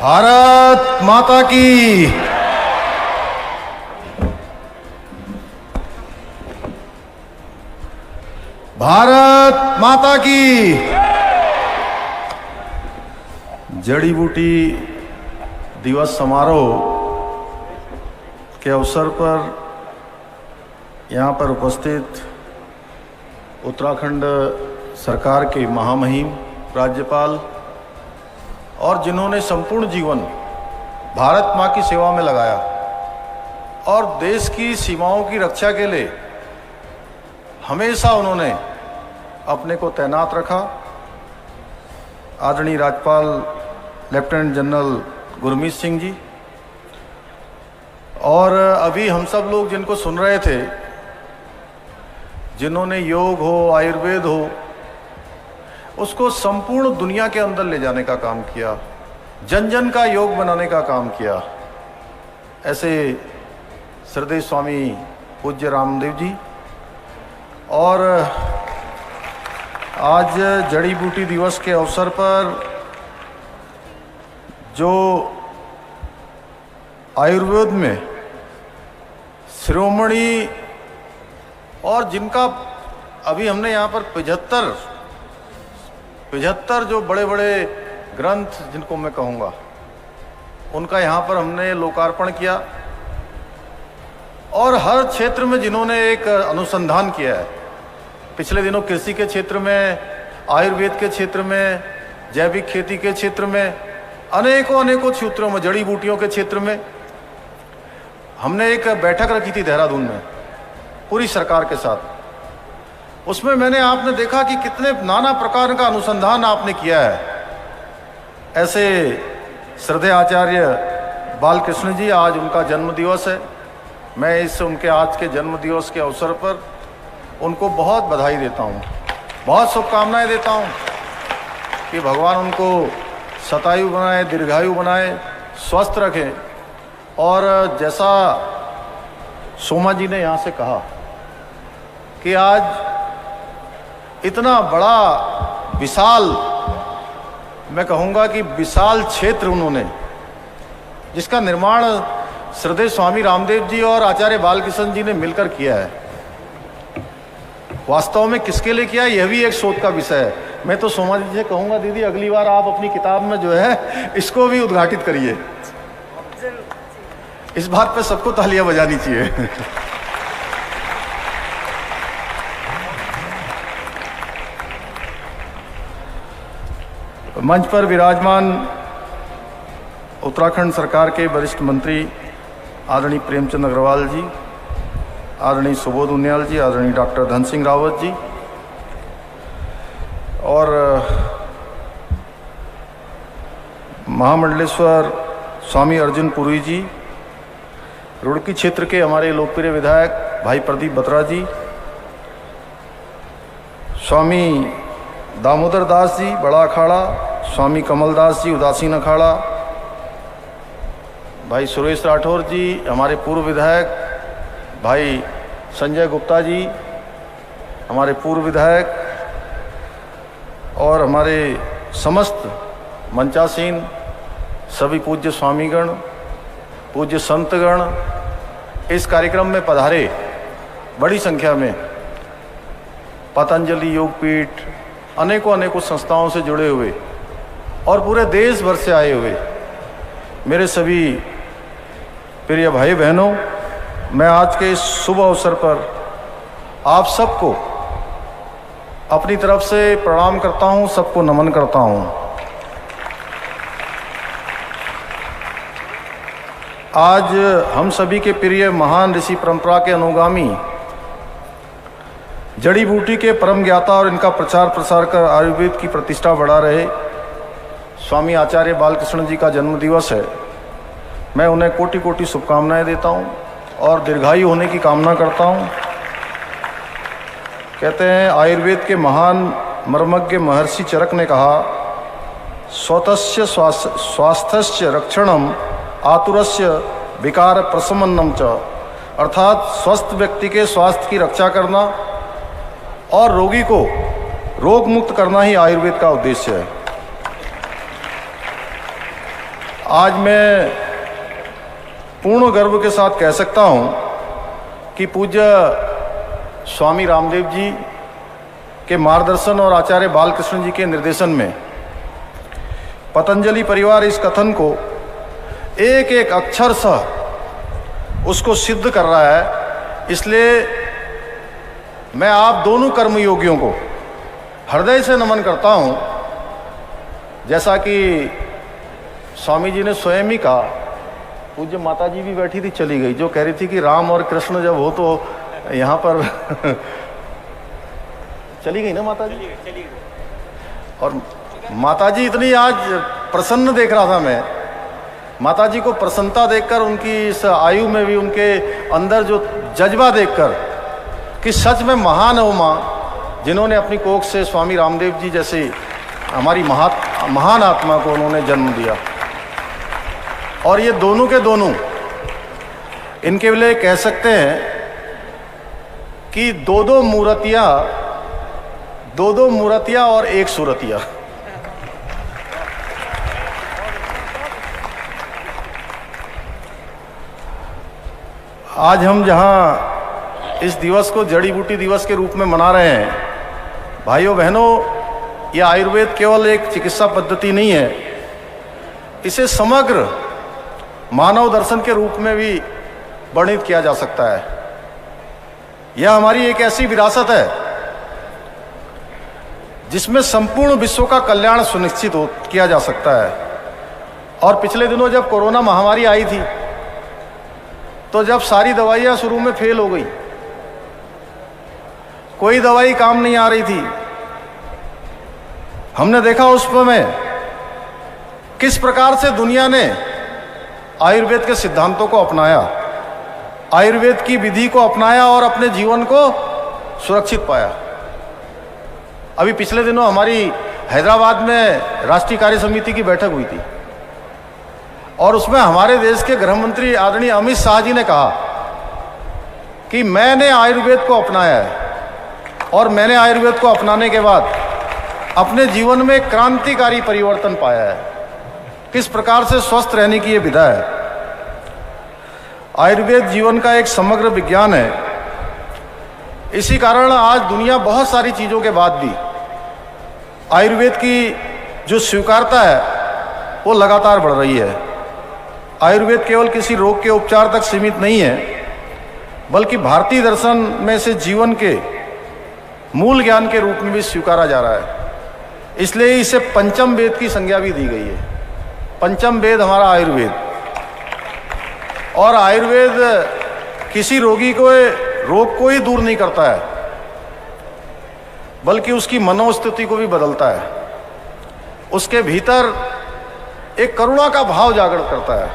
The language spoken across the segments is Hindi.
भारत माता की। भारत माता की। जड़ी बूटी दिवस समारोह के अवसर पर यहाँ पर उपस्थित उत्तराखंड सरकार के महामहिम राज्यपाल और जिन्होंने संपूर्ण जीवन भारत माँ की सेवा में लगाया और देश की सीमाओं की रक्षा के लिए हमेशा उन्होंने अपने को तैनात रखा, आदरणीय राज्यपाल लेफ्टिनेंट जनरल गुरमीत सिंह जी, और अभी हम सब लोग जिनको सुन रहे थे, जिन्होंने योग हो, आयुर्वेद हो, उसको संपूर्ण दुनिया के अंदर ले जाने का काम किया, जन जन का योग बनाने का काम किया, ऐसे श्रद्धेय स्वामी पूज्य रामदेव जी। और आज जड़ी बूटी दिवस के अवसर पर जो आयुर्वेद में शिरोमणि और जिनका अभी हमने यहाँ पर 75 जो बड़े बड़े ग्रंथ जिनको मैं कहूँगा, उनका यहाँ पर हमने लोकार्पण किया और हर क्षेत्र में जिन्होंने एक अनुसंधान किया है, पिछले दिनों कृषि के क्षेत्र में, आयुर्वेद के क्षेत्र में, जैविक खेती के क्षेत्र में, अनेकों क्षेत्रों में, जड़ी बूटियों के क्षेत्र में हमने एक बैठक रखी थी देहरादून में पूरी सरकार के साथ। उसमें मैंने आपने देखा कि कितने नाना प्रकार का अनुसंधान आपने किया है। ऐसे श्रद्धेय आचार्य बालकृष्ण जी, आज उनका जन्म दिवस है। मैं उनके आज के जन्म दिवस के अवसर पर उनको बहुत बधाई देता हूँ, बहुत शुभकामनाएं देता हूँ कि भगवान उनको शतायु बनाए, दीर्घायु बनाए, स्वस्थ रखें। और जैसा सोमा जी ने यहाँ से कहा कि आज इतना बड़ा विशाल, मैं कहूँगा कि विशाल क्षेत्र उन्होंने, जिसका निर्माण श्रद्धेय स्वामी रामदेव जी और आचार्य बालकृष्ण जी ने मिलकर किया है, वास्तव में किसके लिए किया, यह भी एक शोध का विषय है। मैं तो सोमा जी से कहूँगा, दीदी अगली बार आप अपनी किताब में जो है इसको भी उद्घाटित करिए। इस बात पे सबको तालियां बजानी चाहिए। मंच पर विराजमान उत्तराखंड सरकार के वरिष्ठ मंत्री आदरणीय प्रेमचंद अग्रवाल जी, आदरणीय सुबोध उनियाल जी, आदरणीय डॉक्टर धन सिंह रावत जी, और महामंडलेश्वर स्वामी अर्जुन पुरी जी, रुड़की क्षेत्र के हमारे लोकप्रिय विधायक भाई प्रदीप बत्रा जी, स्वामी दामोदर दास जी बड़ा अखाड़ा, स्वामी कमल दास जी उदासीन अखाड़ा, भाई सुरेश राठौर जी हमारे पूर्व विधायक, भाई संजय गुप्ता जी हमारे पूर्व विधायक, और हमारे समस्त मंचासीन सभी पूज्य स्वामीगण, पूज्य संतगण इस कार्यक्रम में पधारे बड़ी संख्या में, पतंजलि योगपीठ, अनेकों संस्थाओं से जुड़े हुए और पूरे देश भर से आए हुए मेरे सभी प्रिय भाई बहनों, मैं आज के इस शुभ अवसर पर आप सबको अपनी तरफ से प्रणाम करता हूं, सबको नमन करता हूं। आज हम सभी के प्रिय महान ऋषि परंपरा के अनुगामी, जड़ी बूटी के परम ज्ञाता और इनका प्रचार प्रसार कर आयुर्वेद की प्रतिष्ठा बढ़ा रहे स्वामी आचार्य बालकृष्ण जी का जन्म दिवस है। मैं उन्हें कोटि कोटि शुभकामनाएं देता हूं और दीर्घायु होने की कामना करता हूं। कहते हैं, आयुर्वेद के महान मर्मज्ञ महर्षि चरक ने कहा, स्वतस्य स्वास्थ्यस्य रक्षणम आतुरस्य विकार प्रशमनम च, अर्थात स्वस्थ व्यक्ति के स्वास्थ्य की रक्षा करना और रोगी को रोग मुक्त करना ही आयुर्वेद का उद्देश्य है। आज मैं पूर्ण गर्व के साथ कह सकता हूं कि पूज्य स्वामी रामदेव जी के मार्गदर्शन और आचार्य बालकृष्ण जी के निर्देशन में पतंजलि परिवार इस कथन को एक एक अक्षर सह उसको सिद्ध कर रहा है। इसलिए मैं आप दोनों कर्मयोगियों को हृदय से नमन करता हूं। जैसा कि स्वामी जी ने स्वयं ही कहा, पूज्य माता जी भी बैठी थी, चली गई, जो कह रही थी कि राम और कृष्ण जब हो तो यहाँ पर चली गई ना माता जी? चली गई। और माता जी इतनी आज प्रसन्न देख रहा था मैं, माता जी को प्रसन्नता देखकर, उनकी इस आयु में भी उनके अंदर जो जज्बा देखकर कि सच में महान है वो माँ जिन्होंने अपनी कोख से स्वामी रामदेव जी जैसे हमारी महान आत्मा को उन्होंने जन्म दिया। और ये दोनों के दोनों इनके लिए कह सकते हैं कि दो दो मूर्तियाँ और एक सूरतिया। आज हम जहाँ इस दिवस को जड़ी बूटी दिवस के रूप में मना रहे हैं, भाइयों बहनों, यह आयुर्वेद केवल एक चिकित्सा पद्धति नहीं है, इसे समग्र मानव दर्शन के रूप में भी वर्णित किया जा सकता है। यह हमारी एक ऐसी विरासत है जिसमें संपूर्ण विश्व का कल्याण सुनिश्चित किया जा सकता है। और पिछले दिनों जब कोरोना महामारी आई थी, तो जब सारी दवाइयां शुरू में फेल हो गई, कोई दवाई काम नहीं आ रही थी, हमने देखा उस समय किस प्रकार से दुनिया ने आयुर्वेद के सिद्धांतों को अपनाया, आयुर्वेद की विधि को अपनाया और अपने जीवन को सुरक्षित पाया। अभी पिछले दिनों हमारी हैदराबाद में राष्ट्रीय कार्य समिति की बैठक हुई थी और उसमें हमारे देश के गृह मंत्री आदरणीय अमित शाह जी ने कहा कि मैंने आयुर्वेद को अपनाया है और मैंने आयुर्वेद को अपनाने के बाद अपने जीवन में क्रांतिकारी परिवर्तन पाया है। किस प्रकार से स्वस्थ रहने की ये विधा है। आयुर्वेद जीवन का एक समग्र विज्ञान है। इसी कारण आज दुनिया बहुत सारी चीज़ों के बाद भी आयुर्वेद की जो स्वीकारता है वो लगातार बढ़ रही है। आयुर्वेद केवल किसी रोग के उपचार तक सीमित नहीं है, बल्कि भारतीय दर्शन में से जीवन के मूल ज्ञान के रूप में भी स्वीकारा जा रहा है। इसलिए इसे पंचम वेद की संज्ञा भी दी गई है। पंचम वेद हमारा आयुर्वेद। और आयुर्वेद किसी रोगी को रोग को ही दूर नहीं करता है, बल्कि उसकी मनोस्थिति को भी बदलता है। उसके भीतर एक करुणा का भाव जागृत करता है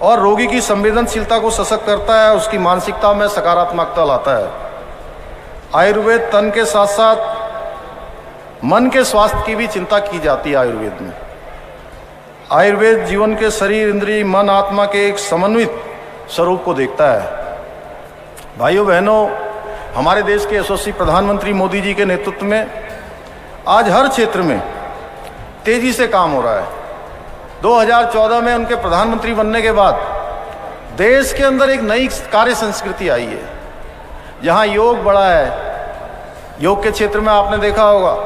और रोगी की संवेदनशीलता को सशक्त करता है, उसकी मानसिकता में सकारात्मकता लाता है। आयुर्वेद तन के साथ साथ मन के स्वास्थ्य की भी चिंता की जाती है। आयुर्वेद में आयुर्वेद जीवन के शरीर, इंद्रिय, मन, आत्मा के एक समन्वित स्वरूप को देखता है। भाइयों बहनों, हमारे देश के यशस्वी प्रधानमंत्री मोदी जी के नेतृत्व में आज हर क्षेत्र में तेजी से काम हो रहा है। 2014 में उनके प्रधानमंत्री बनने के बाद देश के अंदर एक नई कार्य संस्कृति आई है, जहां योग बढ़ा है। योग के क्षेत्र में आपने देखा होगा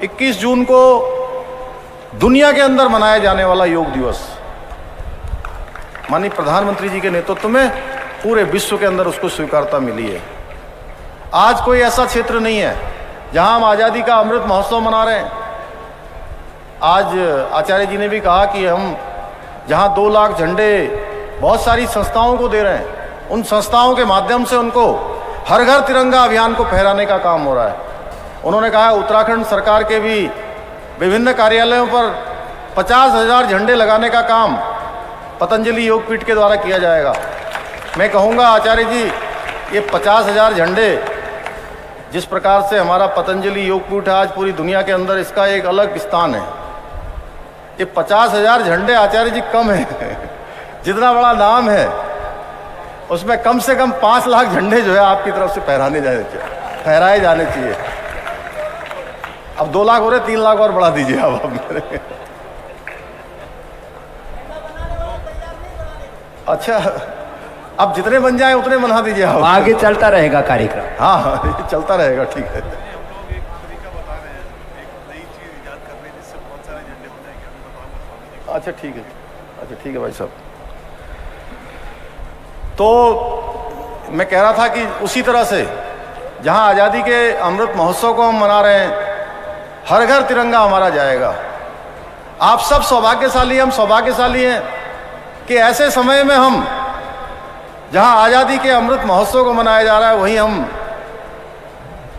21 जून को दुनिया के अंदर मनाया जाने वाला योग दिवस माननीय प्रधानमंत्री जी के नेतृत्व में पूरे विश्व के अंदर उसको स्वीकारता मिली है। आज कोई ऐसा क्षेत्र नहीं है जहां हम आज़ादी का अमृत महोत्सव मना रहे हैं। आज आचार्य जी ने भी कहा कि हम जहां 2 लाख झंडे बहुत सारी संस्थाओं को दे रहे हैं, उन संस्थाओं के माध्यम से उनको हर घर तिरंगा अभियान को फहराने का काम हो रहा है। उन्होंने कहा उत्तराखंड सरकार के भी विभिन्न कार्यालयों पर 50,000 झंडे लगाने का काम पतंजलि योगपीठ के द्वारा किया जाएगा। मैं कहूँगा आचार्य जी, ये 50,000 झंडे जिस प्रकार से हमारा पतंजलि योगपीठ आज पूरी दुनिया के अंदर इसका एक अलग स्थान है, ये 50,000 झंडे आचार्य जी कम है। जितना बड़ा नाम है उसमें कम से कम 5 लाख झंडे जो है आपकी तरफ से फहराए जाने चाहिए। अब 2 लाख हो रहे, 3 लाख और बढ़ा दीजिए अब आप। अच्छा, अब जितने बन जाए उतने बना दीजिए आप। आगे चलता रहेगा कार्यक्रम। हाँ हाँ, ये चलता रहेगा, ठीक है। अच्छा ठीक है, अच्छा ठीक है भाई साहब। तो मैं कह रहा था कि उसी तरह से जहां आज़ादी के अमृत महोत्सव को हम मना रहे हैं, हर घर तिरंगा हमारा जाएगा। आप सब सौभाग्यशाली, हम सौभाग्यशाली हैं कि ऐसे समय में हम जहां आज़ादी के अमृत महोत्सव को मनाया जा रहा है, वहीं हम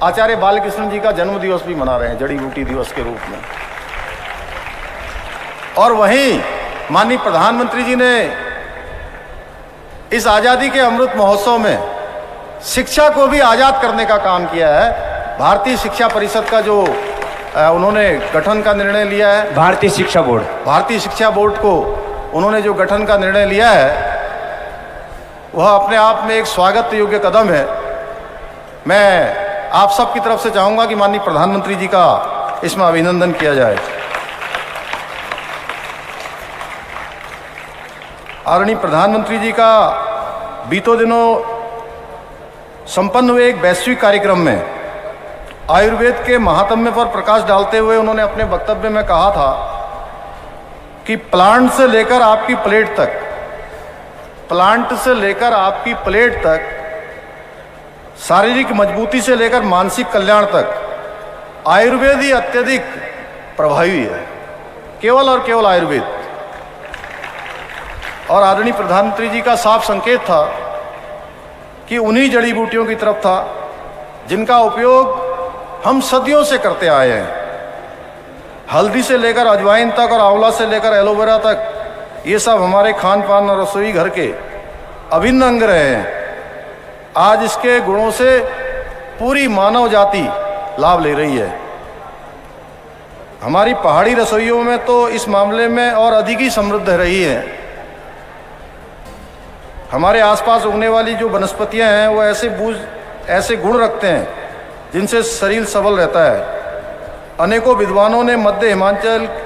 आचार्य बालकृष्ण जी का जन्म दिवस भी मना रहे हैं, जड़ी बूटी दिवस के रूप में। और वहीं माननीय प्रधानमंत्री जी ने इस आज़ादी के अमृत महोत्सव में शिक्षा को भी आज़ाद करने का काम किया है। भारतीय शिक्षा परिषद का जो उन्होंने गठन का निर्णय लिया है, भारतीय शिक्षा बोर्ड को उन्होंने जो गठन का निर्णय लिया है, वह अपने आप में एक स्वागत योग्य कदम है। मैं आप सब की तरफ से चाहूँगा कि माननीय प्रधानमंत्री जी का इसमें अभिनंदन किया जाए। आदरणीय प्रधानमंत्री जी का बीतों दिनों संपन्न हुए एक वैश्विक कार्यक्रम में आयुर्वेद के महात्म्य पर प्रकाश डालते हुए उन्होंने अपने वक्तव्य में कहा था कि प्लांट से लेकर आपकी प्लेट तक, शारीरिक मजबूती से लेकर मानसिक कल्याण तक आयुर्वेद ही अत्यधिक प्रभावी है, केवल और केवल आयुर्वेद। और आदरणीय प्रधानमंत्री जी का साफ संकेत था कि उन्हीं जड़ी बूटियों की तरफ था जिनका उपयोग हम सदियों से करते आए हैं। हल्दी से लेकर अजवाइन तक और आंवला से लेकर एलोवेरा तक, ये सब हमारे खान पान और रसोई घर के अभिन्न अंग रहे हैं। आज इसके गुणों से पूरी मानव जाति लाभ ले रही है। हमारी पहाड़ी रसोइयों में तो इस मामले में और अधिक ही समृद्ध रही है। हमारे आसपास उगने वाली जो वनस्पतियां हैं वो ऐसे गुण रखते हैं जिनसे शरीर सबल रहता है। अनेकों विद्वानों ने मध्य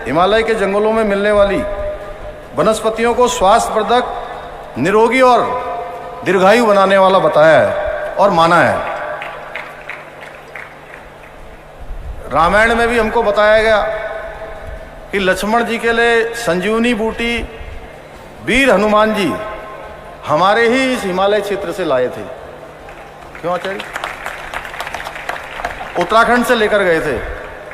हिमालय के जंगलों में मिलने वाली वनस्पतियों को स्वास्थ्यवर्धक, निरोगी और दीर्घायु बनाने वाला बताया है और माना है। रामायण में भी हमको बताया गया कि लक्ष्मण जी के लिए संजीवनी बूटी वीर हनुमान जी हमारे ही इस हिमालय क्षेत्र से लाए थे। क्यों आचार्य? उत्तराखंड से लेकर गए थे।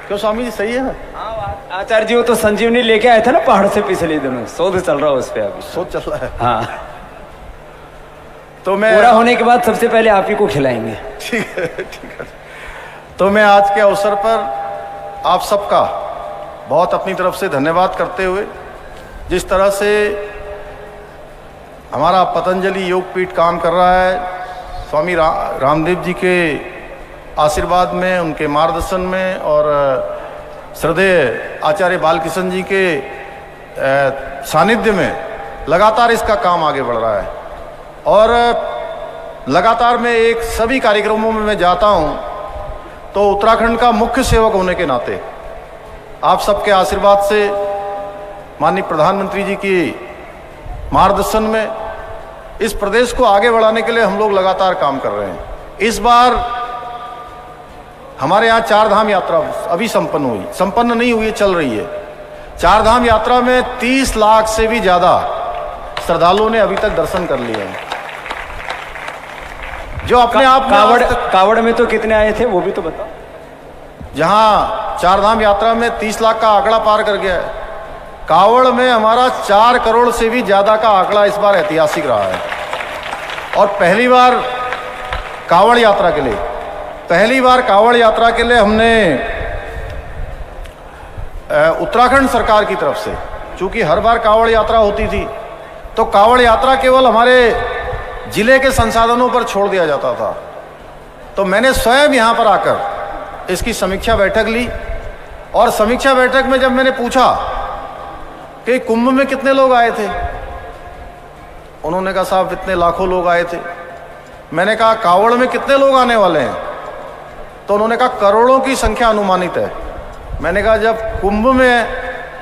क्यों स्वामी जी, सही है ना? हाँ आचार्य जी, वो तो संजीवनी लेके आए थे ना पहाड़ से पिछले दिनों, शोध चल रहा है उस पे अभी। शोध चल रहा है? हाँ। तो मैं पूरा होने के बाद सबसे पहले आप ही को खिलाएंगे। ठीक है, ठीक है। तो मैं आज के अवसर पर आप सबका बहुत अपनी तरफ से धन्यवाद करते हुए, जिस तरह से हमारा पतंजलि योगपीठ काम कर रहा है, स्वामी रामदेव जी के आशीर्वाद में, उनके मार्गदर्शन में और श्रद्धेय आचार्य बालकृष्ण जी के सानिध्य में लगातार इसका काम आगे बढ़ रहा है। और लगातार मैं एक सभी कार्यक्रमों में मैं जाता हूं, तो उत्तराखंड का मुख्य सेवक होने के नाते आप सबके आशीर्वाद से, माननीय प्रधानमंत्री जी की मार्गदर्शन में इस प्रदेश को आगे बढ़ाने के लिए हम लोग लगातार काम कर रहे हैं। इस बार हमारे यहाँ चार धाम यात्रा अभी संपन्न नहीं हुई, चल रही है। चार धाम यात्रा में 30 लाख से भी ज्यादा श्रद्धालुओं ने अभी तक दर्शन कर लिए हैं, जो अपने आप कावड़ में तो कितने आए थे वो भी तो बताओ। जहां चार धाम यात्रा में 30 लाख का आंकड़ा पार कर गया है, कावड़ में हमारा 4 करोड़ से भी ज्यादा का आंकड़ा इस बार ऐतिहासिक रहा है। और पहली बार कावड़ यात्रा के लिए हमने उत्तराखंड सरकार की तरफ से, चूंकि हर बार कावड़ यात्रा होती थी तो कावड़ यात्रा केवल हमारे जिले के संसाधनों पर छोड़ दिया जाता था, तो मैंने स्वयं यहाँ पर आकर इसकी समीक्षा बैठक ली। और समीक्षा बैठक में जब मैंने पूछा कि कुंभ में कितने लोग आए थे, उन्होंने कहा साहब इतने लाखों लोग आए थे। मैंने कहा कावड़ में कितने लोग आने वाले हैं, तो उन्होंने कहा करोड़ों की संख्या अनुमानित है। मैंने कहा जब कुंभ में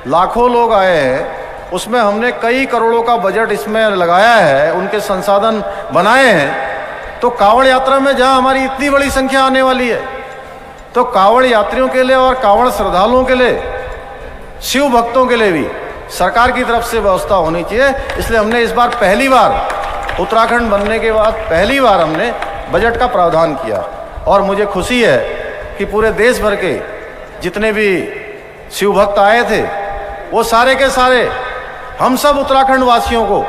लाखों लोग आए हैं उसमें हमने कई करोड़ों का बजट इसमें लगाया है, उनके संसाधन बनाए हैं। तो कांवड़ यात्रा में जहां हमारी इतनी बड़ी संख्या आने वाली है, तो कांवड़ यात्रियों के लिए और कांवड़ श्रद्धालुओं के लिए, शिव भक्तों के लिए भी सरकार की तरफ से व्यवस्था होनी चाहिए। इसलिए हमने इस बार पहली बार, उत्तराखंड बनने के बाद पहली बार हमने बजट का प्रावधान किया। और मुझे खुशी है कि पूरे देश भर के जितने भी शिव भक्त आए थे, वो सारे के सारे हम सब उत्तराखंड वासियों को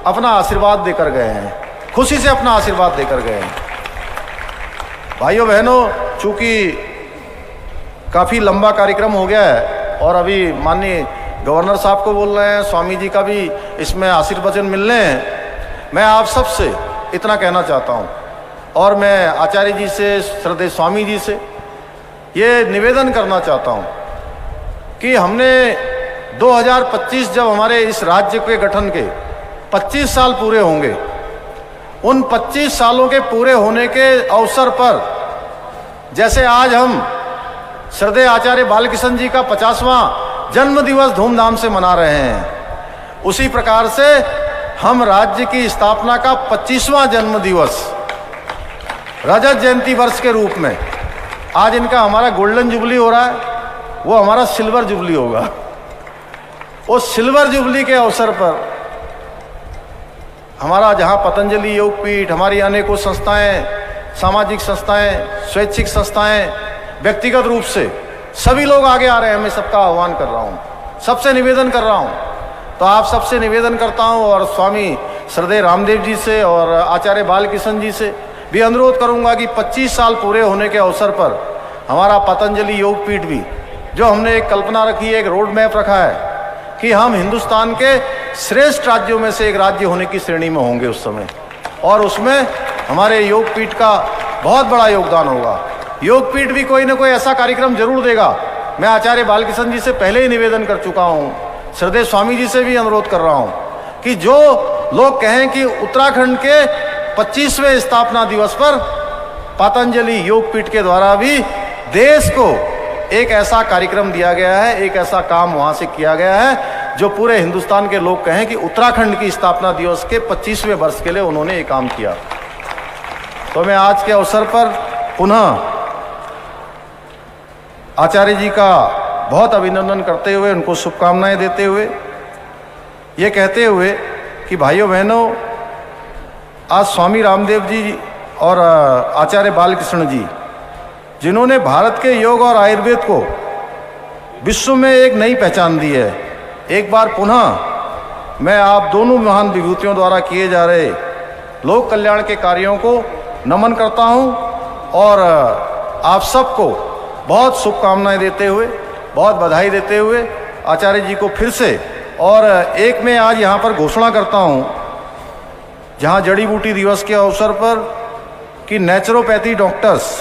अपना आशीर्वाद देकर गए हैं, खुशी से अपना आशीर्वाद देकर गए हैं। भाइयों बहनों, चूंकि काफ़ी लंबा कार्यक्रम हो गया है और अभी माननीय गवर्नर साहब को बोल रहे हैं, स्वामी जी का भी इसमें आशीर्वचन मिलने हैं। मैं आप सब से इतना कहना चाहता हूँ और मैं आचार्य जी से, श्रद्धेय स्वामी जी से ये निवेदन करना चाहता हूँ कि हमने 2025 जब हमारे इस राज्य के गठन के 25 साल पूरे होंगे, उन 25 सालों के पूरे होने के अवसर पर, जैसे आज हम श्रद्धेय आचार्य बालकृष्ण जी का 50वां जन्म दिवस धूमधाम से मना रहे हैं, उसी प्रकार से हम राज्य की स्थापना का 25वां जन्म दिवस रजत जयंती वर्ष के रूप में, आज इनका हमारा गोल्डन जुबली हो रहा है, वो हमारा सिल्वर जुबली होगा। उस सिल्वर जुबली के अवसर पर हमारा जहाँ पतंजलि योगपीठ, हमारी अनेकों संस्थाएं, सामाजिक संस्थाएं, स्वैच्छिक संस्थाएं, व्यक्तिगत रूप से सभी लोग आगे आ रहे हैं। मैं सबका आह्वान कर रहा हूँ, सबसे निवेदन कर रहा हूँ। तो आप सबसे निवेदन करता हूँ और स्वामी श्रद्धेय रामदेव जी से और आचार्य बालकृष्ण जी से भी अनुरोध करूँगा कि 25 साल पूरे होने के अवसर पर हमारा पतंजलि योगपीठ भी, जो हमने एक कल्पना रखी है, एक रोड मैप रखा है कि हम हिंदुस्तान के श्रेष्ठ राज्यों में से एक राज्य होने की श्रेणी में होंगे उस समय, और उसमें हमारे योगपीठ का बहुत बड़ा योगदान होगा। योगपीठ भी कोई ना कोई ऐसा कार्यक्रम जरूर देगा। मैं आचार्य बालकृष्ण जी से पहले ही निवेदन कर चुका हूँ, श्रद्धेय स्वामी जी से भी अनुरोध कर रहा हूँ कि जो लोग कहें कि उत्तराखंड के 25वें स्थापना दिवस पर पतंजलि योगपीठ के द्वारा भी देश को एक ऐसा कार्यक्रम दिया गया है, एक ऐसा काम वहाँ से किया गया है जो पूरे हिंदुस्तान के लोग कहें कि उत्तराखंड की स्थापना दिवस के 25वें वर्ष के लिए उन्होंने ये काम किया। तो मैं आज के अवसर पर पुनः आचार्य जी का बहुत अभिनंदन करते हुए, उनको शुभकामनाएं देते हुए, ये कहते हुए कि भाइयों बहनों, आज स्वामी रामदेव जी और आचार्य बालकृष्ण जी, जिन्होंने भारत के योग और आयुर्वेद को विश्व में एक नई पहचान दी है, एक बार पुनः मैं आप दोनों महान विभूतियों द्वारा किए जा रहे लोक कल्याण के कार्यों को नमन करता हूं और आप सबको बहुत शुभकामनाएं देते हुए, बहुत बधाई देते हुए आचार्य जी को फिर से, और एक मैं आज यहाँ पर घोषणा करता हूँ, जहाँ जड़ी बूटी दिवस के अवसर पर, कि नेचुरोपैथी डॉक्टर्स,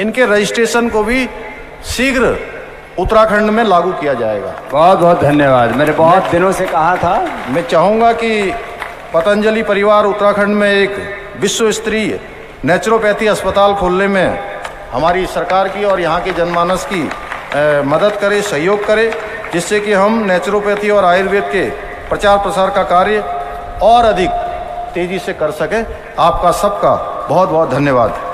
इनके रजिस्ट्रेशन को भी शीघ्र उत्तराखंड में लागू किया जाएगा। बहुत बहुत धन्यवाद। मैंने बहुत दिनों से कहा था, मैं चाहूँगा कि पतंजलि परिवार उत्तराखंड में एक विश्व स्तरीय नेचुरोपैथी अस्पताल खोलने में हमारी सरकार की और यहाँ के जनमानस की मदद करे, सहयोग करे, जिससे कि हम नेचुरोपैथी और आयुर्वेद के प्रचार प्रसार का कार्य और अधिक तेजी से कर सकें। आपका सबका बहुत बहुत धन्यवाद।